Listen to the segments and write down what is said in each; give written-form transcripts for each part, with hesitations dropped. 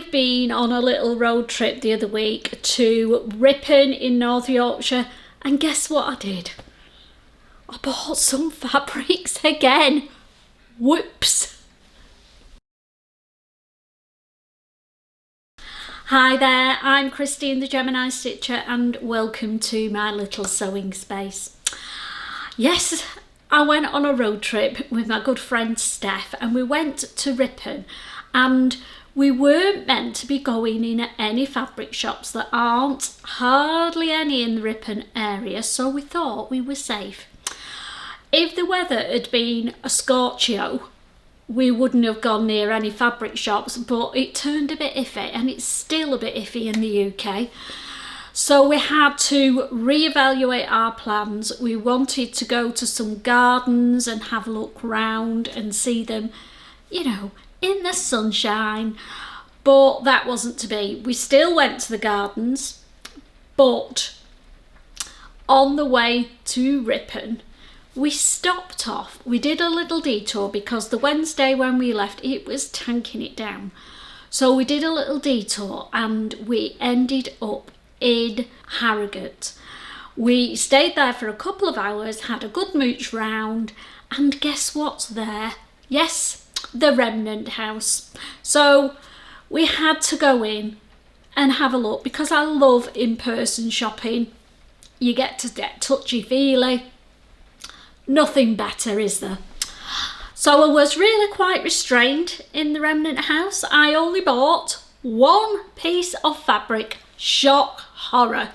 I've been on a little road trip the other week to Ripon in North Yorkshire, and guess what I did? I bought some fabrics again. Whoops. Hi there, I'm Christine the Gemini Stitcher and welcome to my little sewing space. Yes, I went on a road trip with my good friend Steph and we went to Ripon, and we weren't meant to be going in at any fabric shops. There aren't hardly any in the Ripon area, so we thought we were safe. If the weather had been a scorchio, we wouldn't have gone near any fabric shops, but it turned a bit iffy, and it's still a bit iffy in the UK. So we had to reevaluate our plans. We wanted to go to some gardens and have a look round and see them, you know, in the sunshine, but that wasn't to be. We still went to the gardens, but on the way to Ripon, we stopped off. We did a little detour because the Wednesday when we left, it was tanking it down. So we did a little detour and we ended up in Harrogate. We stayed there for a couple of hours, had a good mooch round, and guess what's there? Yes, the Remnant House. So we had to go in and have a look because I love in-person shopping. You get to get touchy-feely. Nothing better, is there? So I was really quite restrained in the Remnant House. I only bought one piece of fabric. Shock horror.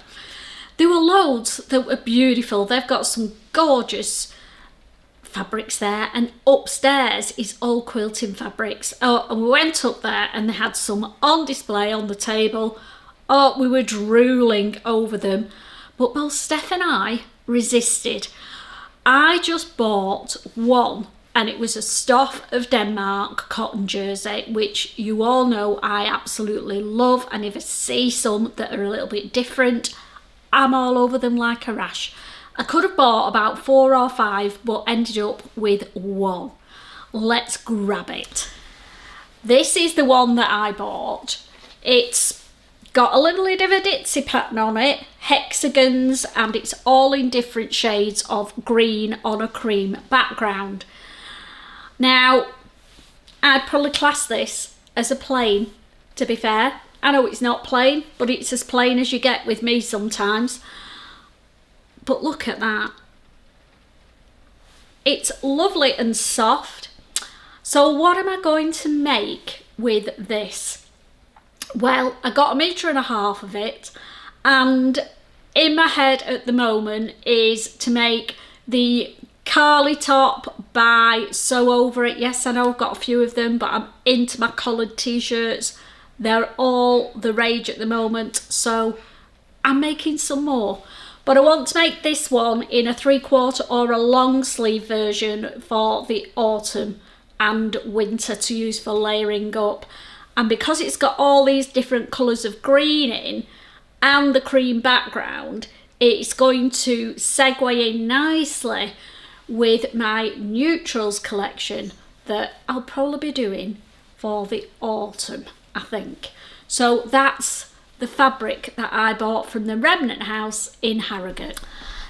There were loads that were beautiful. They've got some gorgeous fabrics there, and upstairs is all quilting fabrics. Oh, and we went up there and they had some on display on the table. Oh, we were drooling over them, but both Steph and I resisted. I just bought one, and it was a Stuff of Denmark cotton jersey, which you all know I absolutely love, and if I see some that are a little bit different, I'm all over them like a rash. I could have bought about 4 or 5, but ended up with one. Let's grab it. This is the one that I bought. It's got a little bit of a ditzy pattern on it, hexagons, and it's all in different shades of green on a cream background. Now, I'd probably class this as a plain, to be fair. I know it's not plain, but it's as plain as you get with me sometimes. But look at that. It's lovely and soft. So what am I going to make with this? Well, I got 1.5 meters of it, and in my head at the moment is to make the Carly top by Sew Over It. Yes, I know I've got a few of them, but I'm into my collared t-shirts. They're all the rage at the moment, so I'm making some more. But I want to make this one in a 3/4 or a long sleeve version for the autumn and winter to use for layering up. And because it's got all these different colours of green in and the cream background, it's going to segue in nicely with my neutrals collection that I'll probably be doing for the autumn, I think. So that's the fabric that I bought from the Remnant House in Harrogate.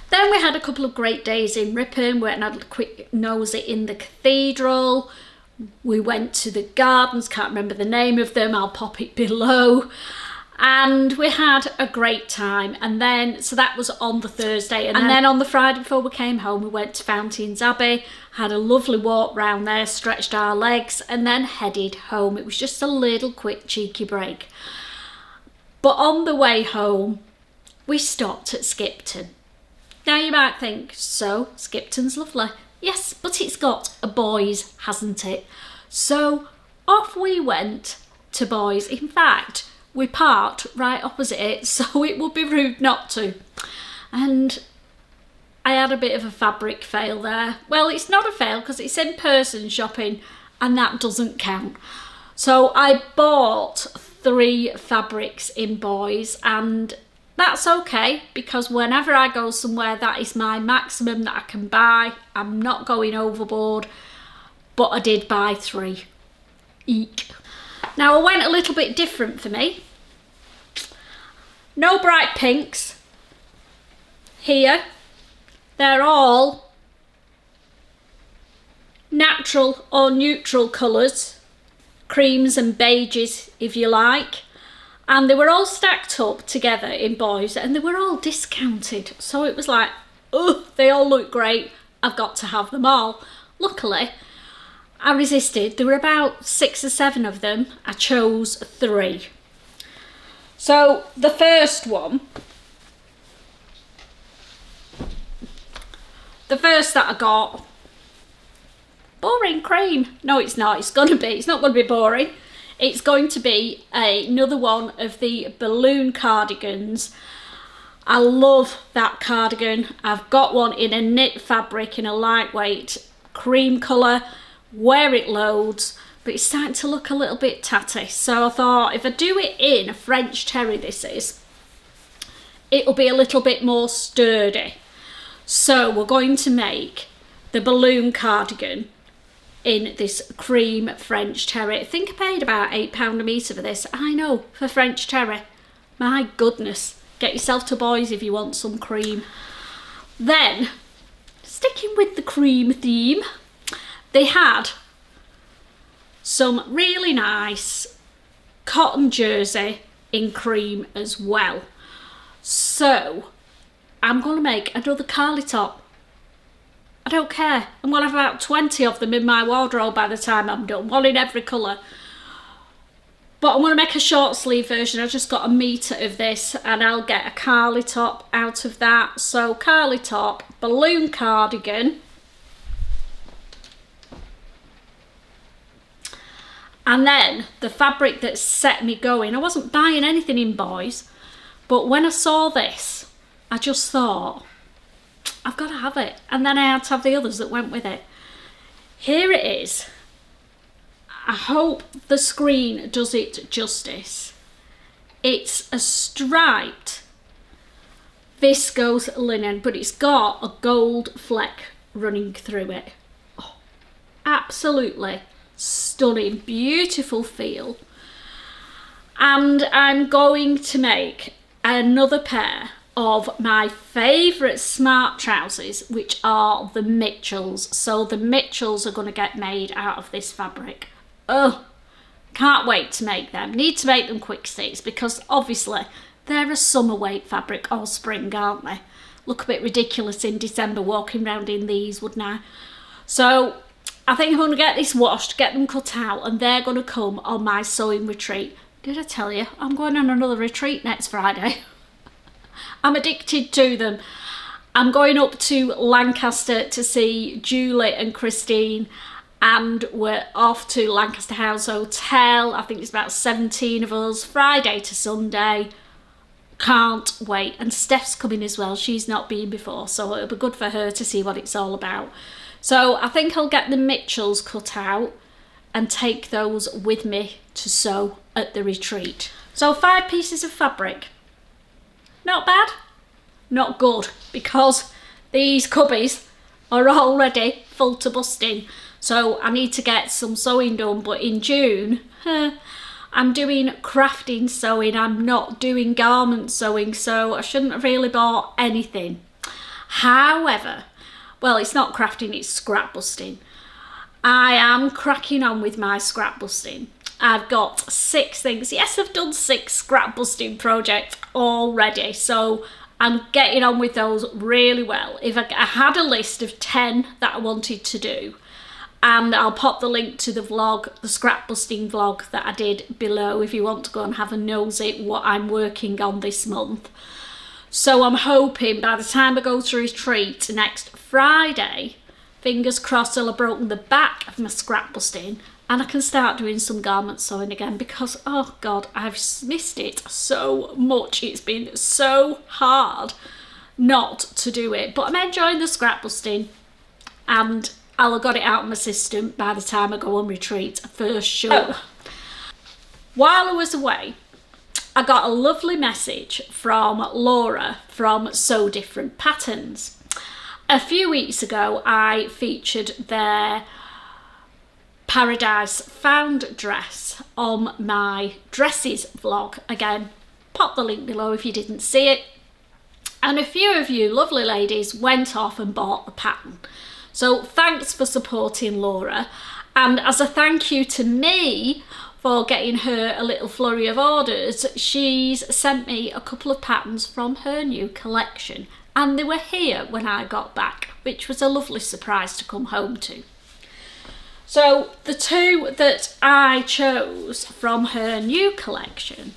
Then we had a couple of great days in Ripon. We went and had a quick nosy in the cathedral. We went to the gardens, can't remember the name of them, I'll pop it below. And we had a great time. And then, so that was on the Thursday. And then on the Friday before we came home, we went to Fountains Abbey, had a lovely walk round there, stretched our legs, and then headed home. It was just a little quick cheeky break. But on the way home, we stopped at Skipton. Now you might think, so Skipton's lovely. Yes, but it's got a Boys, hasn't it? So off we went to Boys. In fact, we parked right opposite it, so it would be rude not to. And I had a bit of a fabric fail there. Well, it's not a fail because it's in-person shopping and that doesn't count. So I bought 3 fabrics in Boys, and that's okay because whenever I go somewhere, that is my maximum that I can buy. I'm not going overboard, but I did buy 3. Eek. Now I went a little bit different for me. No bright pinks here. They're all natural or neutral colours, creams and beiges if you like, and they were all stacked up together in boys and they were all discounted, so it was like, oh, they all look great, I've got to have them all. Luckily I resisted. There were about 6 or 7 of them. I chose 3. So the first one, the first that I got, boring cream. No, it's not. It's not going to be boring. It's going to be another one of the balloon cardigans. I love that cardigan. I've got one in a knit fabric in a lightweight cream colour. Wear it loads, but it's starting to look a little bit tatty. So I thought if I do it in a French terry, it'll be a little bit more sturdy. So we're going to make the balloon cardigan in this cream French terry. I think I paid about £8 a metre for this. I know, for French terry. My goodness. Get yourself to Boys if you want some cream. Then, sticking with the cream theme, they had some really nice cotton jersey in cream as well. So I'm going to make another Carly top. I don't care. I'm going to have about 20 of them in my wardrobe by the time I'm done. One in every colour. But I'm going to make a short sleeve version. I just got 1 metre of this and I'll get a Carly top out of that. So Carly top, balloon cardigan. And then the fabric that set me going. I wasn't buying anything in Boys, but when I saw this, I just thought, I've got to have it. And then I had to have the others that went with it. Here it is. I hope the screen does it justice. It's a striped viscose linen, but it's got a gold fleck running through it. Oh, absolutely stunning, beautiful feel. And I'm going to make another pair of my favourite smart trousers, which are the Mitchells. So the Mitchells are going to get made out of this fabric. Oh, can't wait to make them. Need to make them quick stitch because obviously they're a summer weight fabric or spring, aren't they? Look a bit ridiculous in December walking around in these, wouldn't I? So I think I'm going to get this washed, get them cut out, and they're going to come on my sewing retreat. Did I tell you? I'm going on another retreat next Friday. I'm addicted to them. I'm going up to Lancaster to see Julie and Christine, and we're off to Lancaster House Hotel. I think it's about 17 of us, Friday to Sunday. Can't wait. And Steph's coming as well. She's not been before, so it'll be good for her to see what it's all about. So I think I'll get the Mitchells cut out and take those with me to sew at the retreat. So 5 pieces of fabric. Not bad, not good, because these cubbies are already full to busting. So I need to get some sewing done, but in June, I'm doing crafting sewing. I'm not doing garment sewing, so I shouldn't have really bought anything. However, well, it's not crafting, it's scrap busting. I am cracking on with my scrap busting. I've got 6 things. Yes, I've done 6 scrap busting projects already, so I'm getting on with those really well. If I had a list of 10 that I wanted to do, and I'll pop the link to the vlog, the scrap busting vlog that I did below if you want to go and have a nosy at what I'm working on this month. So I'm hoping by the time I go to retreat next Friday, fingers crossed, I'll have broken the back of my scrap busting and I can start doing some garment sewing again, because oh god, I've missed it so much. It's been so hard not to do it, but I'm enjoying the scrap busting and I'll have got it out of my system by the time I go on retreat for sure. While I was away, I got a lovely message from Laura from Sew Different Patterns. A few weeks ago I featured their Paradise Found dress on my dresses vlog. Again, pop the link below if you didn't see it. And a few of you lovely ladies went off and bought the pattern. So thanks for supporting Laura. And as a thank you to me for getting her a little flurry of orders, she's sent me a couple of patterns from her new collection. And they were here when I got back, which was a lovely surprise to come home to. So the two that I chose from her new collection,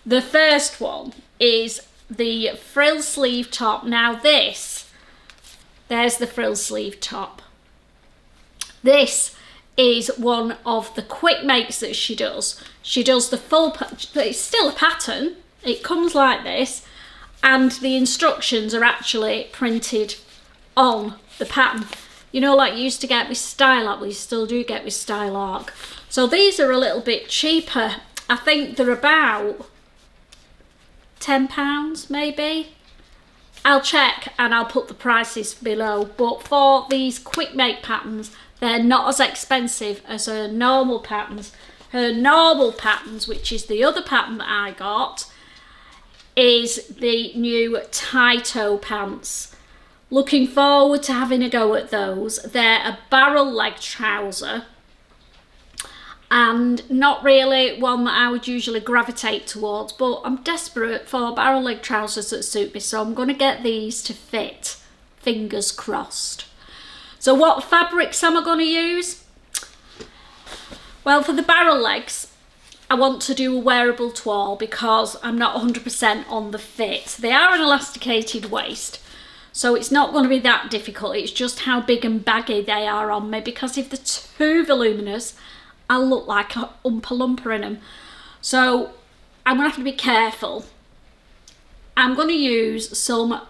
the first one is the frill sleeve top. Now there's the frill sleeve top. This is one of the quick makes that she does. She does the full, it's still a pattern. It comes like this, and the instructions are actually printed on the pattern. You know, like you used to get with Style Arc, we still do get with Style Arc. So these are a little bit cheaper. I think they're about £10 maybe. I'll check and I'll put the prices below. But for these quick make patterns, they're not as expensive as her normal patterns. Her normal patterns, which is the other pattern that I got, is the new tie toe pants. Looking forward to having a go at those. They're a barrel leg trouser and not really one that I would usually gravitate towards, but I'm desperate for barrel leg trousers that suit me, so I'm going to get these to fit, fingers crossed. So what fabrics am I going to use? Well, for the barrel legs, I want to do a wearable toile because I'm not 100% on the fit. They are an elasticated waist, so it's not going to be that difficult. It's just how big and baggy they are on me, because if they're too voluminous, I'll look like an Oompa Loompa in them. So I'm going to have to be careful. I'm going to use some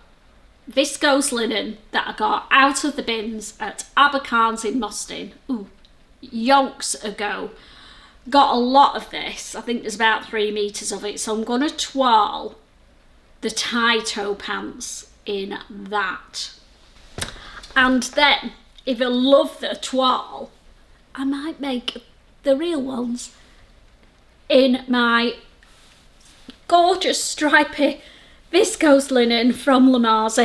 viscose linen that I got out of the bins at Abercarn's in Mostyn. Ooh, yonks ago. Got a lot of this. I think there's about 3 meters of it. So I'm going to toile the tie toe pants in that. And then, if I love the toile, I might make the real ones in my gorgeous stripy viscose linen from Lamar's.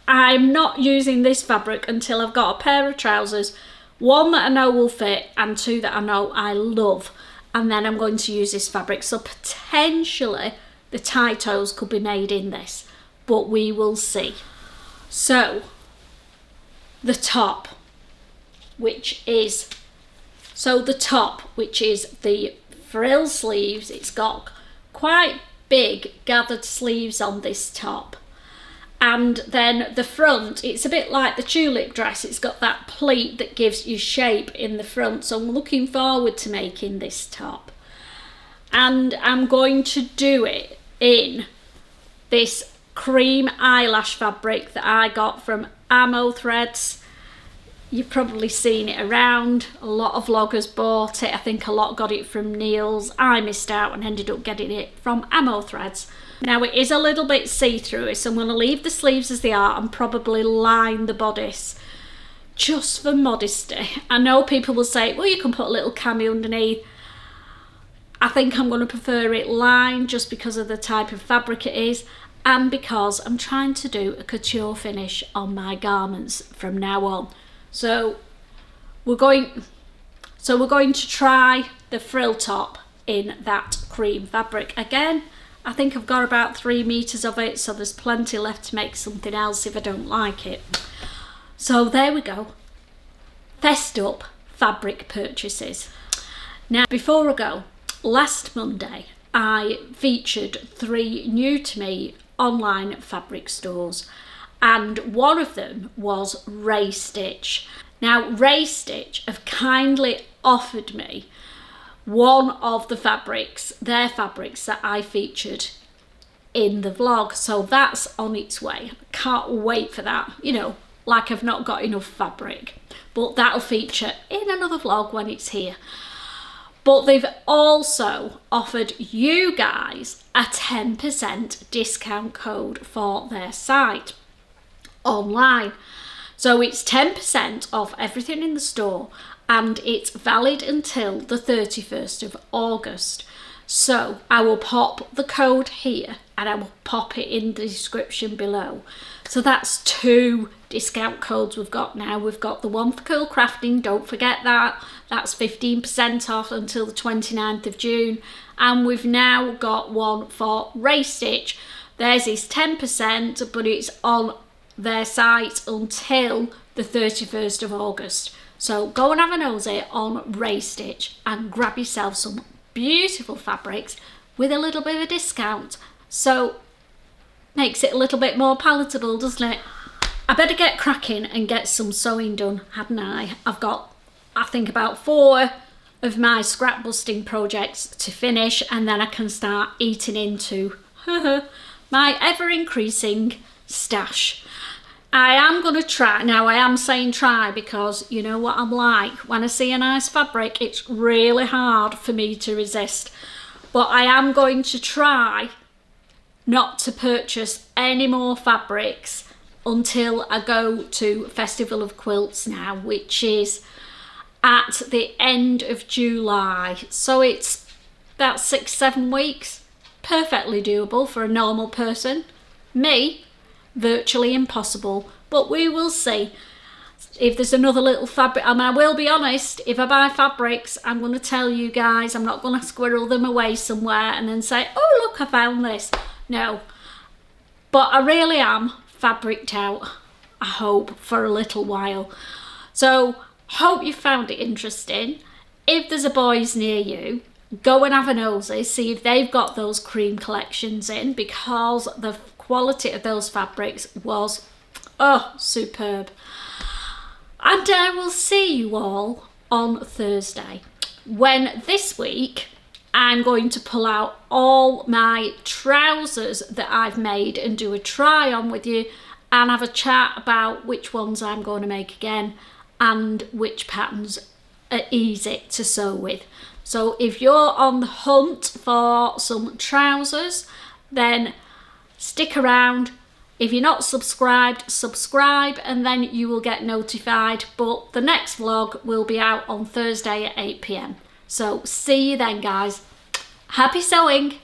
I'm not using this fabric until I've got a pair of trousers, one that I know will fit and two that I know I love, and then I'm going to use this fabric. So potentially the tie toes could be made in this, but we will see. So the top, which is the frill sleeves, it's got quite big gathered sleeves on this top, and then the front, it's a bit like the tulip dress, it's got that pleat that gives you shape in the front. So I'm looking forward to making this top, and I'm going to do it in this cream eyelash fabric that I got from Ammo Threads. You've probably seen it around. A lot of vloggers bought it. I think a lot got it from Neil's. I missed out and ended up getting it from Ammo Threads. Now it is a little bit see-through, so I'm going to leave the sleeves as they are and probably line the bodice just for modesty. I know people will say, well, you can put a little cami underneath. I think I'm going to prefer it lined just because of the type of fabric it is, and because I'm trying to do a couture finish on my garments from now on. So we're going to try the frill top in that cream fabric. Again, I think I've got about 3 meters of it, so there's plenty left to make something else if I don't like it. So there we go. Fessed up fabric purchases. Now, before I go, last Monday I featured 3 new to me online fabric stores, and one of them was Ray Stitch. Now Ray Stitch have kindly offered me one of the fabrics, their fabrics that I featured in the vlog, so that's on its way. Can't wait for that, you know, like I've not got enough fabric, but that'll feature in another vlog when it's here. But they've also offered you guys a 10% discount code for their site online. So it's 10% off everything in the store, and it's valid until the 31st of August. So I will pop the code here and I will pop it in the description below. So that's 2 discount codes we've got now. We've got the one for cool crafting, don't forget that. That's 15% off until the 29th of June. And we've now got one for Ray Stitch. Theirs is 10%, but it's on their site until the 31st of August. So go and have a nosy on Ray Stitch and grab yourself some beautiful fabrics with a little bit of a discount. So makes it a little bit more palatable, doesn't it? I better get cracking and get some sewing done, hadn't I? I've got, I think, about 4 of my scrap busting projects to finish, and then I can start eating into my ever increasing stash. I am going to try, now I am saying try because you know what I'm like, when I see a nice fabric it's really hard for me to resist, but I am going to try not to purchase any more fabrics until I go to Festival of Quilts now, which is at the end of July. So it's about 6-7 weeks, perfectly doable for a normal person. Me, virtually impossible, but we will see. If there's another little fabric, I mean, I will be honest, if I buy fabrics, I'm going to tell you guys, I'm not going to squirrel them away somewhere and then say, oh look, I found this. No, but I really am fabriced out, I hope, for a little while. So hope you found it interesting. If there's a boys near you, go and have a nosy, see if they've got those cream collections in, because the quality of those fabrics was superb. And I will see you all on Thursday, when this week I'm going to pull out all my trousers that I've made and do a try on with you and have a chat about which ones I'm going to make again and which patterns are easy to sew with. So if you're on the hunt for some trousers, then stick around. If you're not subscribed, subscribe and then you will get notified. But the next vlog will be out on Thursday at 8 PM. So see you then, guys. Happy sewing!